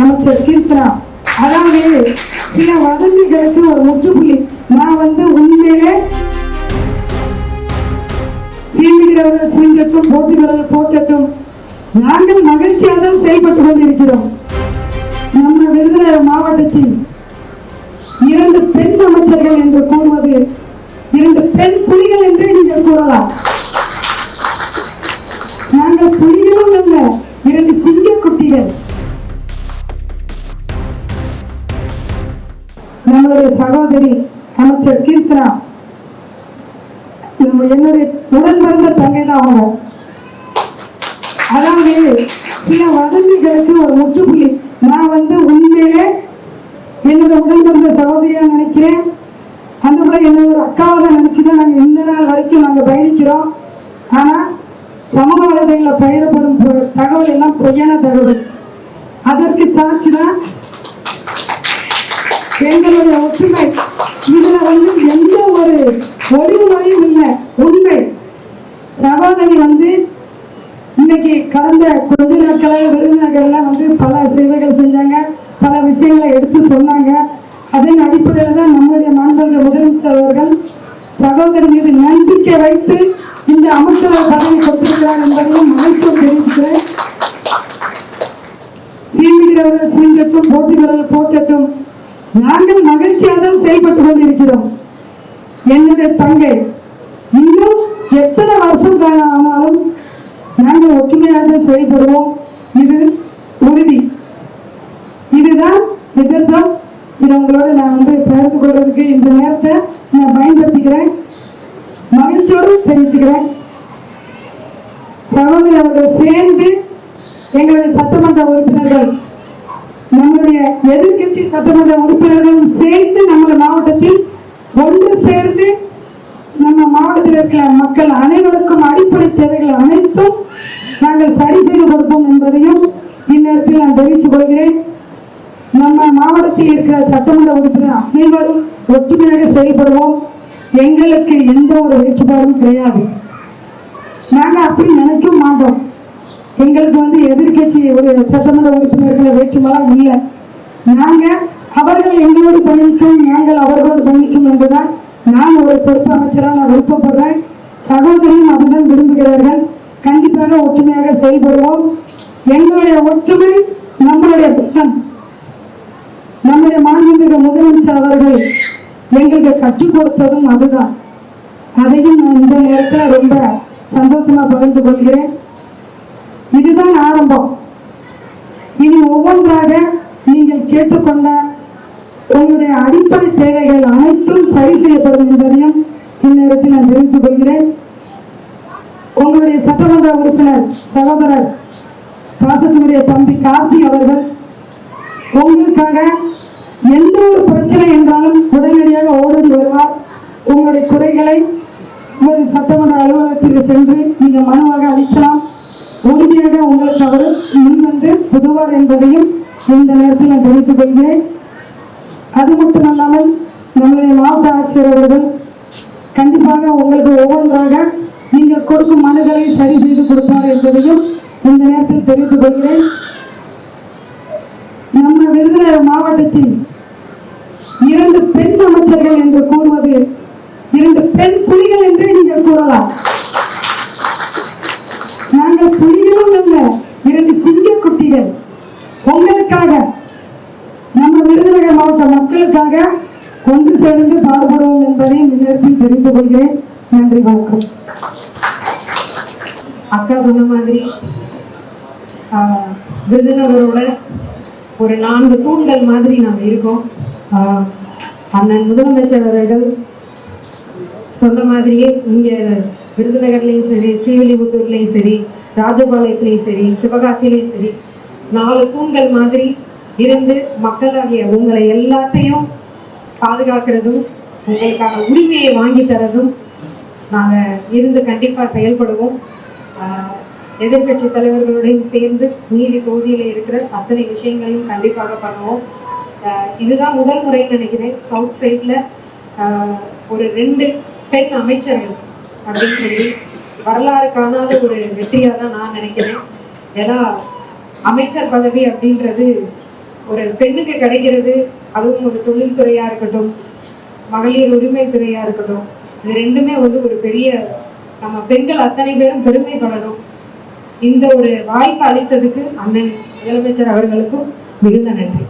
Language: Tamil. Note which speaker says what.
Speaker 1: அமைச்சர் கீர்த்தனா. அதாவது சில வதந்திகளுக்கு ஒரு முற்றுப்புள்ளி. நான் உண்மையிலே சீண்டுகிறவர்கள் சீண்டட்டும், போற்றுகிறவர்கள் போற்றட்டும். நாங்கள் மகிழ்ச்சியாக தான் செயல்பட்டு கொண்டிருக்கிறோம். நம்ம விருதுநகர் மாவட்டத்தில் 2 பெண் அமைச்சர்கள் என்று கூறுவது 2 பெண் புலிகள் என்று நீங்கள் கூறலாம். நாங்கள் புலிகளும் அல்ல, 2 சிங்க குட்டிகள். நம்மளுடைய சகோதரி அமைச்சர் கீர்த்தனா என்னுடைய உடன் பிறந்த தங்கை தான் அவங்க. அதாவது சில வதந்திகளுக்கு ஒரு முற்றுப்புள்ளி. நான் உண்மையிலே என்னோட உடன் பிறந்த சகோதரியா நினைக்கிறேன். அந்த கூட என்ன ஒரு அக்காவை தான் நினைச்சுதான் நாங்கள் இந்த நாள் வரைக்கும் நாங்கள் பயணிக்கிறோம். ஆனா சமூக வலைதளங்களில் பகிரப்படும் தகவல் எல்லாம் பொய்யான தகவல். அதற்கு சாட்சி தான் எங்களுடைய ஒற்றுமை. இதுல எந்த ஒரு ஒளிமுறையும் இல்லை. உண்மை சகோதரி இன்னைக்கு கடந்த கொஞ்ச நாட்களாக விருதுநகர்ல பல சேவைகள் செஞ்சாங்க, பல விஷயங்களை எடுத்து சொன்னாங்க. அதன் அடிப்படையில் தான் நம்முடைய மாண்புமிகு முதலமைச்சர் அவர்கள் சகோதரி மீது நம்பிக்கை வைத்து இந்த அமைச்சர் பதவி கொடுத்திருக்கிறார் என்பதையும் மகிழ்ச்சியோடு தெரிவிக்கிறேன். சீண்டுகிறவர்கள் சீண்டட்டும், போற்றுகிறவர்கள் போற்றட்டும். நாங்கள் மகிழ்ச்சியாக தான் செயல்பட்டு கொண்டிருக்கிறோம். என்னுடைய தங்கை இன்னும் எத்தனை வருஷம் ஆனாலும் நாங்கள் ஒற்றுமையாக செயல்படுவோம். இது உறுதி. இதுதான் எதிர்த்தம். இது உங்களோட நான் பகிர்ந்து கொள்வதற்கு இந்த நேரத்தை நான் பயன்படுத்திக்கிறேன். மகிழ்ச்சியோடு தெரிவிச்சுக்கிறேன். சகோதரி அவர்கள் சேர்ந்து எங்களுடைய சட்டமன்ற உறுப்பினர்கள், நம்முடைய எதிர்கட்சி சட்டமன்ற உறுப்பினர்களும் சேர்ந்து நம்ம மாவட்டத்தில் ஒன்று சேர்ந்து நம்ம மாவட்டத்தில் இருக்கிற மக்கள் அனைவருக்கும் அடிப்படை தேவைகள் அனைத்தும் நாங்கள் சரி செய்து கொடுப்போம் என்பதையும் இந்நேரத்தில் நான் தெரிவித்துக் கொள்கிறேன். நம்ம மாவட்டத்தில் இருக்கிற சட்டமன்ற உறுப்பினர் அனைவரும் ஒற்றுமையாக செயல்படுவோம். எங்களுக்கு எந்த ஒரு வேறுபாடும் கிடையாது. நாங்கள் அப்படி நினைக்க மாட்டோம். எங்களுக்கு எதிர்கட்சி ஒரு சட்டமன்ற உறுப்பினர்கள் வேற்றுமெல்லாம் இல்லை. நாங்கள் அவர்கள் எங்களோடு பயணிக்கும், நாங்கள் அவர்களோடு பயணிக்கும் என்றுதான் நான் ஒரு பொறுப்பு அமைச்சராக நான் விருப்பப்படுறேன். சகோதரியும் அதுதான் விரும்புகிறார்கள். கண்டிப்பாக ஒற்றுமையாக செயல்படுவோம். எங்களுடைய ஒற்றுமை நம்மளுடைய திட்டம். நம்முடைய மாண்புமிகு முதலமைச்சர் அவர்கள் எங்களுக்கு கற்றுக் கொடுத்ததும் அதுதான். அதையும் நான் இந்த நேரத்தில் ரொம்ப சந்தோஷமா பகிர்ந்து கொள்கிறேன். இதுதான் ஆரம்பம். இனி ஒவ்வொன்றாக நீங்கள் கேட்டுக்கொண்ட உங்களுடைய அடிப்படை தேவைகள் அனைத்தும் சரி செய்யப்படும் என்பதையும் இந்நேரத்தில் நான் தெரிவித்துக் கொள்கிறேன். உங்களுடைய சட்டமன்ற உறுப்பினர் சகோதரர் பாசத்தினுடைய தம்பி கார்த்தி அவர்கள் உங்களுக்காக எந்த ஒரு பிரச்சனை என்றாலும் உடனடியாக ஓடி வருவார். உங்களுடைய குறைகளை ஒரு சட்டமன்ற அலுவலகத்திற்கு சென்று நீங்கள் மனுவாக அளிக்கலாம். உறுதியாக உங்களுக்கு அவர் முன்வந்து உதவார் என்பதையும் இந்த நேரத்தில் நான் தெரிவித்துக் கொள்கிறேன். அது மட்டுமல்லாமல் நம்முடைய மாவட்ட ஆட்சியர் அவர்கள் கண்டிப்பாக உங்களுக்கு ஒவ்வொன்றாக நீங்கள் கொடுக்கும் மனுகளை சரி செய்து கொடுப்பார் என்பதையும் இந்த நேரத்தில் தெரிவித்துக் கொள்கிறேன். நம்ம விருதுநகர் மாவட்டத்தில் 2 பெண் அமைச்சர்கள் என்று கூறுவது 2 பெண் புலிகள் என்று நீங்கள் கூறலாம். நாங்கள் புலிகளும் அல்ல, 2 சிங்க குட்டிகள். உங்களுக்காக, நம்ம விருதுநகர் மாவட்ட மக்களுக்காக ஒன்று சேர்ந்து பாடுபடுவோம் என்பதையும் இந்நேரத்தில் தெரிந்து கொள்கிறேன். நன்றி, வணக்கம்.
Speaker 2: அக்கா சொன்ன மாதிரி விருதுநகரோட ஒரு 4 தூண்கள் மாதிரி நம்ம இருக்கோம். அண்ணன் முதலமைச்சர் அவர்கள் சொன்ன மாதிரியே இங்கே விருதுநகர்லையும் சரி, ஸ்ரீவில்லிபுத்தூர்லையும் சரி, ராஜபாளையத்திலையும் சரி, சிவகாசிலையும் சரி 4 தூண்கள் மாதிரி இருந்து மக்களாகிய உங்களை எல்லாத்தையும் பாதுகாக்கிறதும் உங்களுக்கான உரிமையை வாங்கி தரதும் நாங்கள் இருந்து கண்டிப்பாக செயல்படுவோம். எதிர்கட்சி தலைவர்களுடையும் சேர்ந்து நீதி தொகுதியில் இருக்கிற அத்தனை விஷயங்களையும் கண்டிப்பாக பண்ணுவோம். இதுதான் முதல் முறைன்னு நினைக்கிறேன் சவுத் சைடில் ஒரு 2 பெண் அமைச்சர்கள் அப்படின்னு சொல்லி வரலாறு காணாத ஒரு வெற்றியாக தான் நான் நினைக்கிறேன். ஏன்னா அமைச்சர் பதவி அப்படின்றது ஒரு பெண்ணுக்கு கிடைக்கிறது, அதுவும் ஒரு தொழில்துறையா இருக்கட்டும், மகளிர் உரிமை துறையா இருக்கட்டும், இது ரெண்டுமே வந்து ஒரு பெரிய, நம்ம பெண்கள் அத்தனை பேரும் பெருமைப்படணும். இந்த ஒரு வாய்ப்பு அளித்ததுக்கு அண்ணன் முதலமைச்சர் அவர்களுக்கும் மிகுந்த நன்றி.